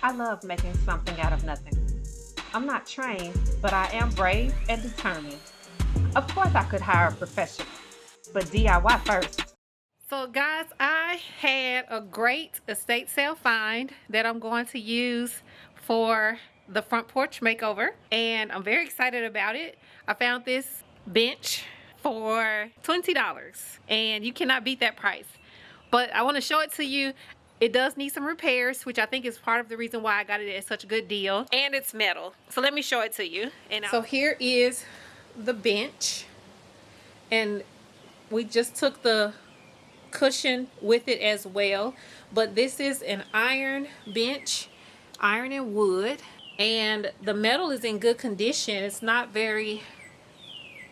I love making something out of nothing. I'm not trained, but I am brave and determined. Of course, I could hire a professional, but DIY first. So guys, I had a great estate sale find that I'm going to use for the front porch makeover, and I'm very excited about it. I found this bench for $20, and you cannot beat that price. But I want to show it to you. It does need some repairs, which I think is part of the reason why I got it at such a good deal. And it's metal. So let me show it to you. And so here is the bench. And we just took the cushion with it as well. But this is an iron bench, iron and wood. And the metal is in good condition. It's not very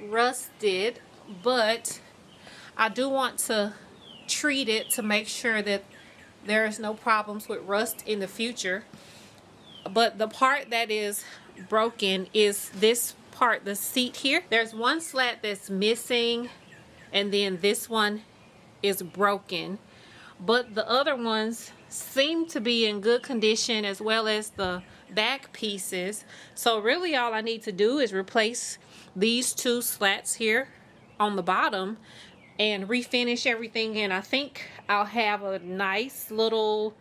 rusted, but I do want to treat it to make sure that there's no problems with rust in the future. But the part that is broken is this part, the seat here. There's one slat that's missing, and then this one is broken, but the other ones seem to be in good condition, as well as the back pieces. So really all I need to do is replace these two slats here on the bottom and refinish everything, and I think I'll have a nice little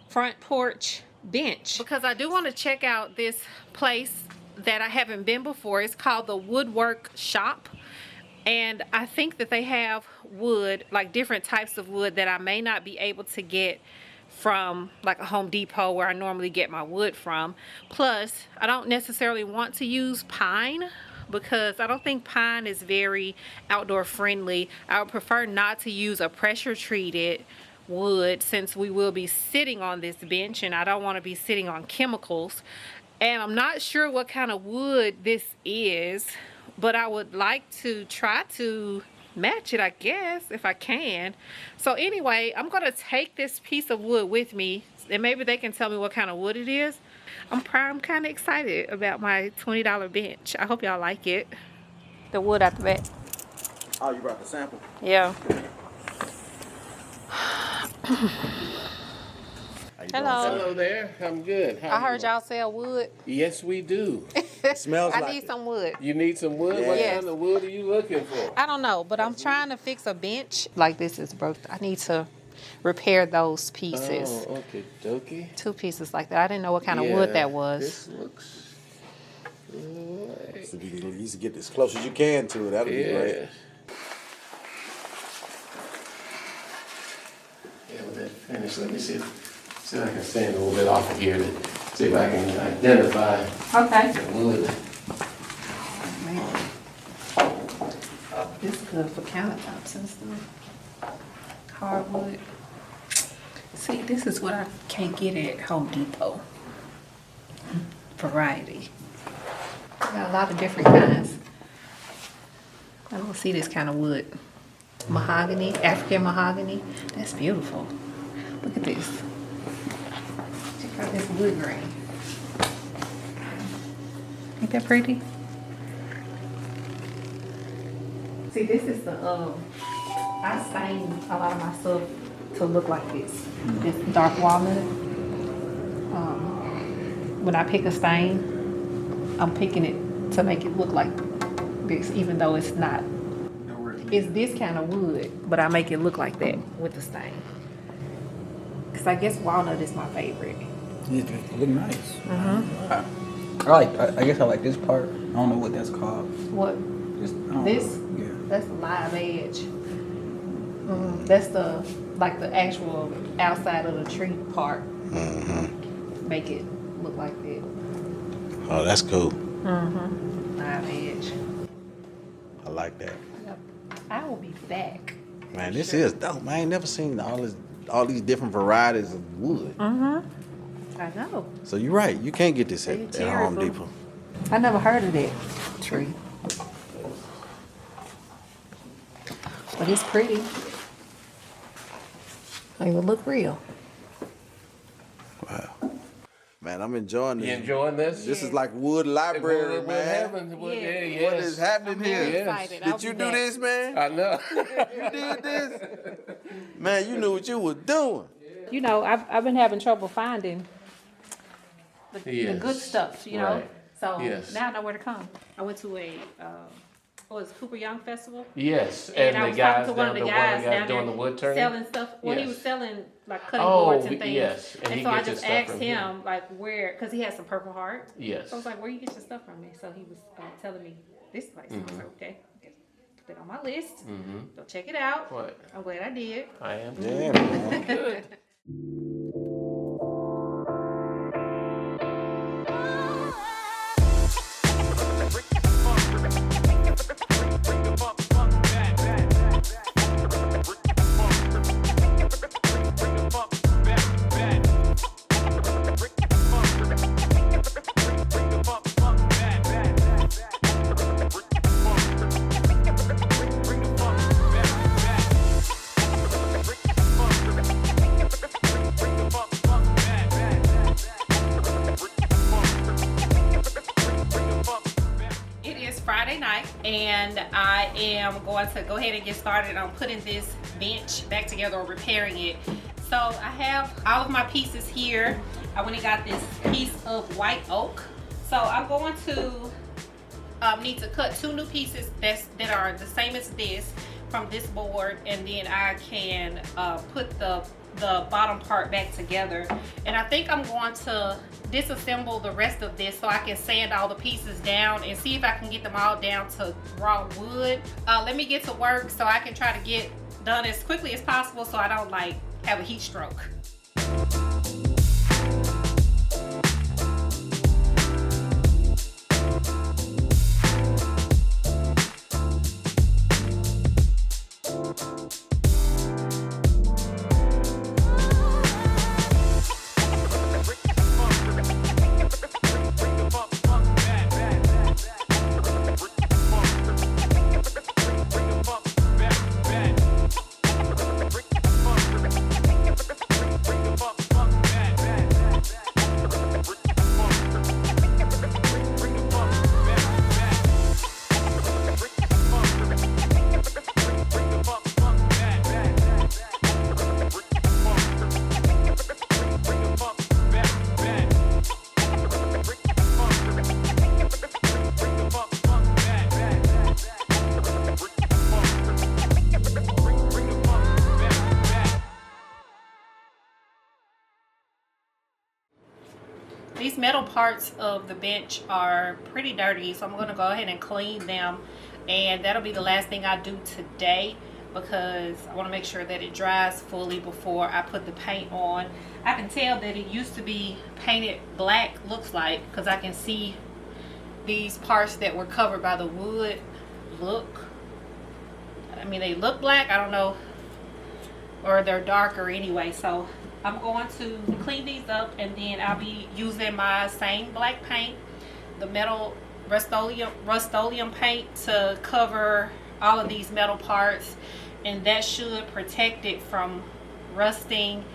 front porch bench. Because I do want to check out this place that I haven't been before. It's called the Woodwork Shop, and I think that they have wood, like different types of wood that I may not be able to get from like a Home Depot where I normally get my wood from. Plus, I don't necessarily want to use pine because I don't think pine is very outdoor friendly. I would prefer not to use a pressure treated wood, since we will be sitting on this bench and I don't want to be sitting on chemicals. And I'm not sure what kind of wood this is, but I would like to try to match it, I guess, if I can. So anyway, I'm gonna take this piece of wood with me, and maybe they can tell me what kind of wood it is. I'm kind of excited about my $20 bench. I hope y'all like it. The wood at the back. Oh, you brought the sample? Yeah. Hello. Hello there. I'm good. I heard y'all sell wood. Yes, we do. It smells I like need it. some wood. You need some wood? Yeah. What Yes. kind of wood are you looking for? I don't know, but I'm trying to fix a bench. Like this is broke. I need to repair those pieces. Oh, okay, dokie. Two pieces like that. I didn't know what kind of wood that was. This looks good. So you can at get as close as you can to it. That'll be great. Yeah, with that finish, let me see if I can stand a little bit off of here to see if I can identify Okay. the wood. This is good for countertops and stuff. Hardwood. See, this is what I can't get at Home Depot. Variety. Got a lot of different kinds. I don't see this kind of wood. Mahogany, African mahogany. That's beautiful. Look at this. Check out this wood grain. Ain't that pretty? See, this is the, I stain a lot of my stuff to look like this. This dark walnut. When I pick a stain, I'm picking it to make it look like this, even though it's not. It's this kind of wood, but I make it look like that with the stain. Because I guess walnut is my favorite. It look nice. I guess I like this part. I don't know what that's called. What? Just, I don't This? know. Yeah. That's the live edge. That's the, like the actual outside of the tree part. Make it look like that. Oh, that's cool. Live edge. I like that. Yep. I will be back. Man, this is dope. Man, I ain't never seen all these different varieties of wood. I know. So you're right. You can't get this at They're Home terrible. Depot. I never heard of that tree. But it's pretty. It even look real. Wow. Man, I'm enjoying You this. enjoying this? This is like wood library, What man. happens? What, Yeah. yeah, yes. What is happening here? Very excited. I'll Did you be do back. this, man? I know. You did this? Man, you knew what you was doing. You know, I've been having trouble finding the Yes. good stuff, you know. Right. So Yes. now I know where to come. I went to a what was it, Cooper Young Festival. Yes, And I and the was talking guys to one of down, the one of guys the guys down doing there the wood turning. selling stuff. Well, he Yes. was selling like cutting Oh, boards and things. yes, and he so I gets his just stuff asked from him like where, because he has some Purple Heart. Yes. So I was like, where you get your stuff from? So he was telling me this place. I was like, okay, put it on my list. Go check it out. What? I'm glad I did. I am. Yeah, man. Good. It is Friday night, and I am going to go ahead and get started on putting this bench back together or repairing it. So I have all of my pieces here. I went and got this piece of white oak. So I'm going to need to cut 2 new pieces that are the same as this from this board, and then I can put the bottom part back together. And I think I'm going to disassemble the rest of this so I can sand all the pieces down and see if I can get them all down to raw wood. Let me get to work so I can try to get done as quickly as possible so I don't like have a heat stroke. These metal parts of the bench are pretty dirty, so I'm going to go ahead and clean them, and that'll be the last thing I do today because I want to make sure that it dries fully before I put the paint on. I can tell that it used to be painted black, looks like, because I can see these parts that were covered by the wood they look black, I don't know, or they're darker anyway. So I'm going to clean these up, and then I'll be using my same black paint, the metal Rust-Oleum paint, to cover all of these metal parts, and that should protect it from rusting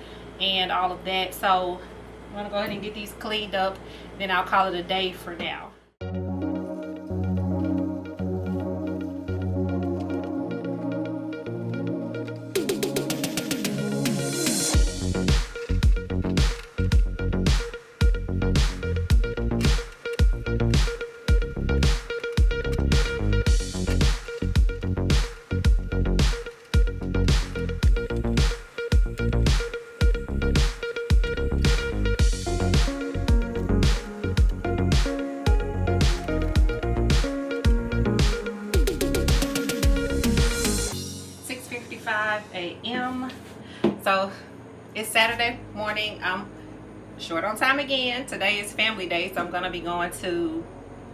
and all of that. So I'm gonna go ahead and get these cleaned up, then I'll call it a day for now. a.m. So it's Saturday morning. I'm short on time again. Today is family day, so I'm gonna be going to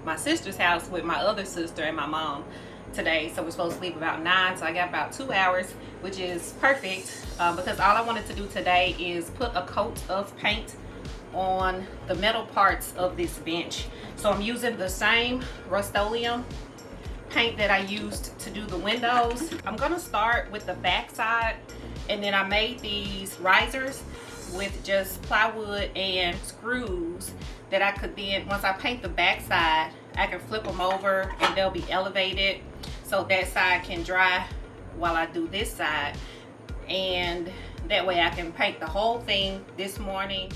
my sister's house with my other sister and my mom today. So we're supposed to leave about 9, so I got about 2 hours, which is perfect because all I wanted to do today is put a coat of paint on the metal parts of this bench. So I'm using the same Rust-Oleum paint that I used to do the windows. I'm gonna start with the back side, and then I made these risers with just plywood and screws that I could then, once I paint the back side, I can flip them over and they'll be elevated so that side can dry while I do this side, and that way I can paint the whole thing this morning.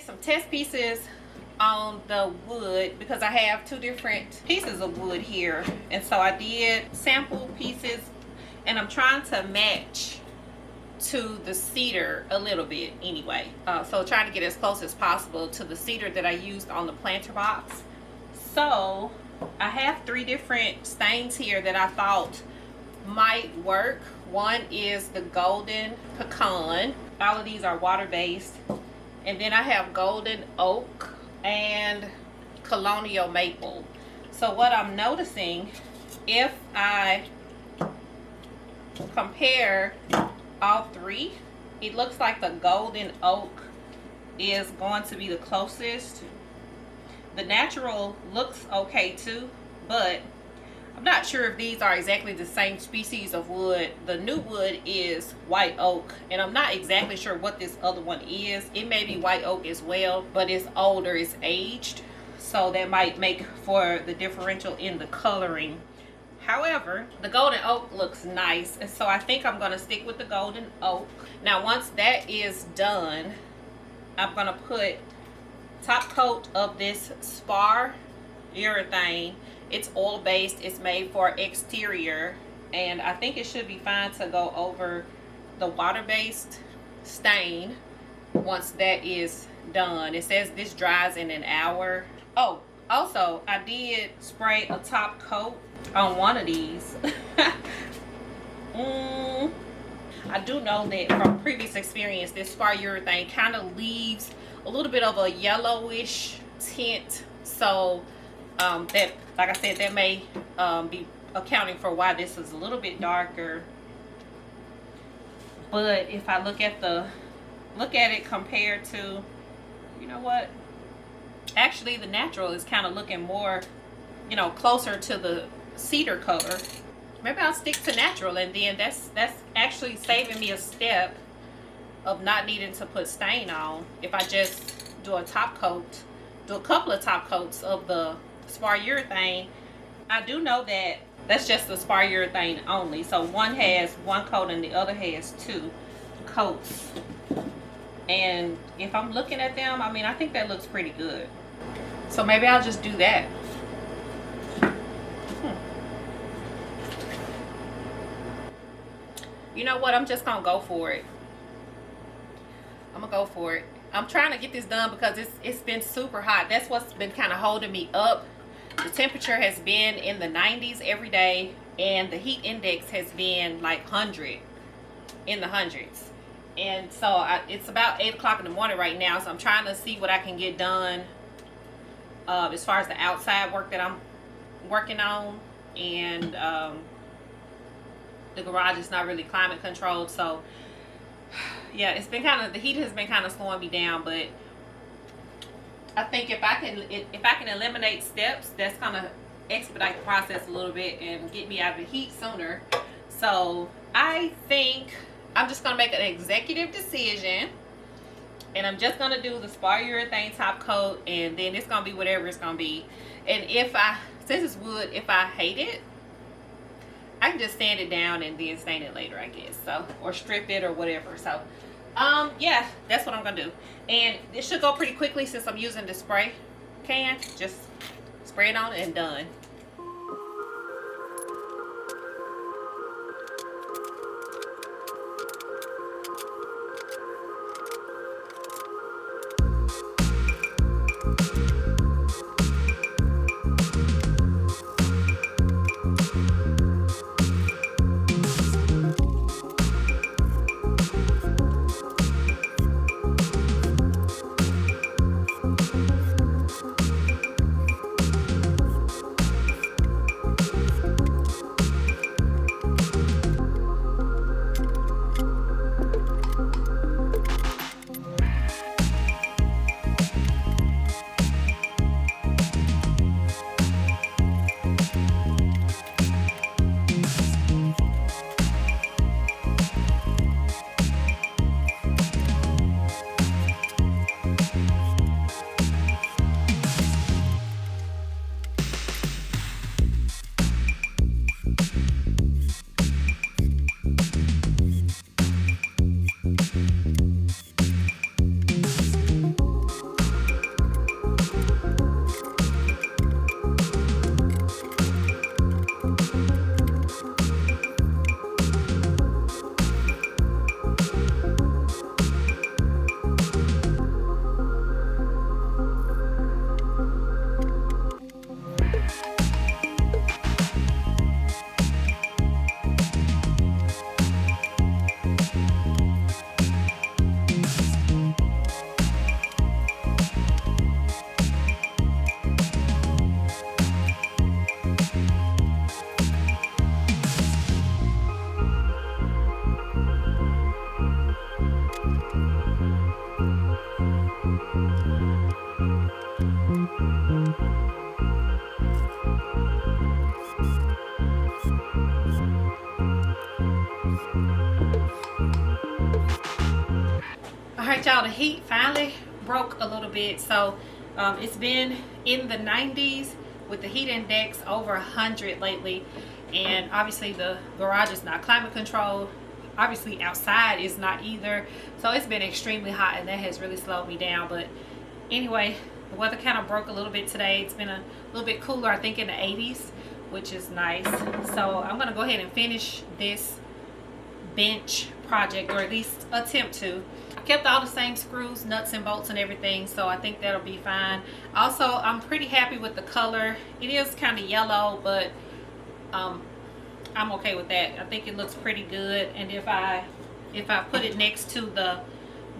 did some test pieces on the wood because I have 2 different pieces of wood here, and so I did sample pieces, and I'm trying to match to the cedar a little bit anyway. So trying to get as close as possible to the cedar that I used on the planter box. So I have 3 different stains here that I thought might work. One is the golden pecan. All of these are water-based. And then I have golden oak and colonial maple. So what I'm noticing, if I compare all 3, it looks like the golden oak is going to be the closest. The natural looks okay too, but I'm not sure if these are exactly the same species of wood. The new wood is white oak, and I'm not exactly sure what this other one is. It may be white oak as well, but it's older, it's aged, so that might make for the differential in the coloring. However, the golden oak looks nice, and so I think I'm going to stick with the golden oak. Now once that is done, I'm going to put top coat of this spar urethane. It's oil based, it's made for exterior, and I think it should be fine to go over the water based stain once that is done. It says this dries in an hour. Oh, also I did spray a top coat on one of these. I do know that from previous experience, this spar urethane kind of leaves a little bit of a yellowish tint, so that, like I said, that may be accounting for why this is a little bit darker. But if I look at it compared to, you know what, actually the natural is kind of looking more, you know, closer to the cedar color. Maybe I'll stick to natural, and then that's actually saving me a step of not needing to put stain on if I just do a top coat, do a couple of top coats of the spar urethane. I do know that that's just the spar urethane only, so one has 1 coat and the other has 2 coats. And if I'm looking at them, I mean, I think that looks pretty good, so maybe I'll just do that. You know what, I'm just gonna go for it. I'm gonna go for it. I'm trying to get this done because it's been super hot. That's what's been kind of holding me up. The temperature has been in the 90s every day, and the heat index has been like 100, in the hundreds. And so it's about 8 o'clock in the morning right now, so I'm trying to see what I can get done as far as the outside work that I'm working on. And the garage is not really climate controlled, so yeah, it's been kind of, the heat has been kind of slowing me down. But I think if I can eliminate steps, that's gonna expedite the process a little bit and get me out of the heat sooner. So I think I'm just gonna make an executive decision, and I'm just gonna do the spar urethane top coat, and then it's gonna be whatever it's gonna be. And since it's wood, if I hate it, I can just sand it down and then stain it later, I guess. So, or strip it or whatever. So, yeah, that's what I'm gonna do. And it should go pretty quickly since I'm using the spray can. Just spray it on and done. right, y'all, the heat finally broke a little bit. So it's been in the 90s with the heat index over 100 lately. And obviously the garage is not climate controlled. Obviously outside is not either. So it's been extremely hot, and that has really slowed me down. But anyway, the weather kind of broke a little bit today. It's been a little bit cooler, I think in the 80s, which is nice. So I'm gonna go ahead and finish this bench project, or at least attempt to. I kept all the same screws, nuts and bolts and everything, so I think that'll be fine. Also, I'm pretty happy with the color. It is kind of yellow, but I'm okay with that. I think it looks pretty good. And if I put it next to the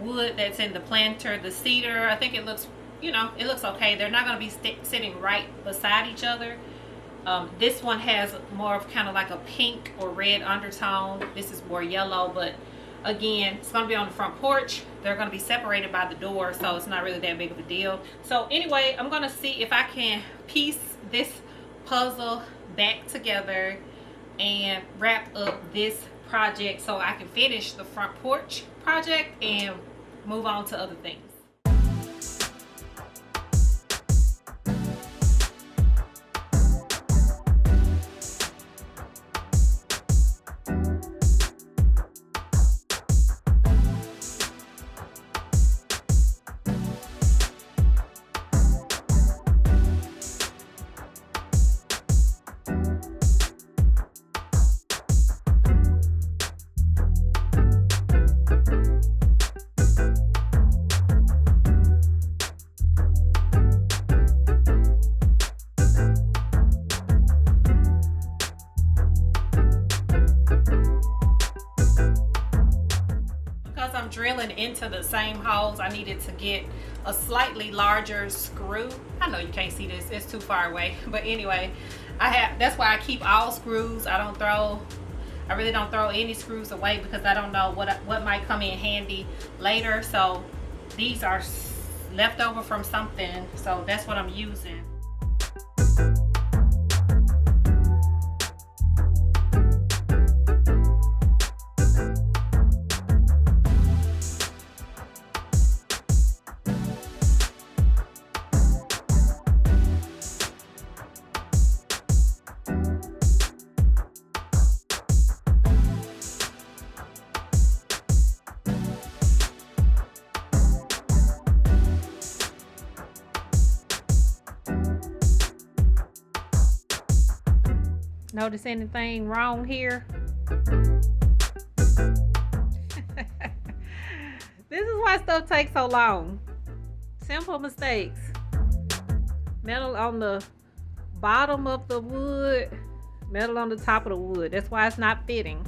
wood that's in the planter, the cedar, I think it looks, you know, it looks okay. They're not going to be sitting right beside each other. This one has more of kind of like a pink or red undertone. This is more yellow, but again, it's going to be on the front porch. They're going to be separated by the door, so it's not really that big of a deal. So anyway, I'm going to see if I can piece this puzzle back together and wrap up this project so I can finish the front porch project and move on to other things. Drilling into the same holes, I needed to get a slightly larger screw. I know you can't see this, it's too far away, but anyway, that's why I keep all screws. I really don't throw any screws away, because I don't know what might come in handy later. So these are left over from something, so that's what I'm using. Notice anything wrong here? This is why stuff takes so long. Simple mistakes. Metal on the bottom of the wood, metal on the top of the wood. That's why it's not fitting.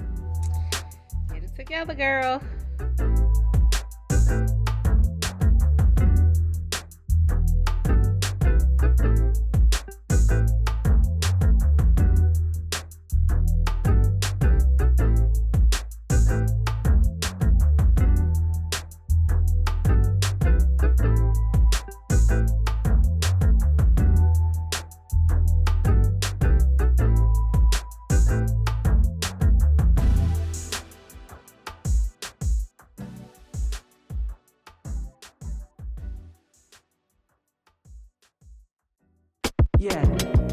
Get it together, girl. Yeah.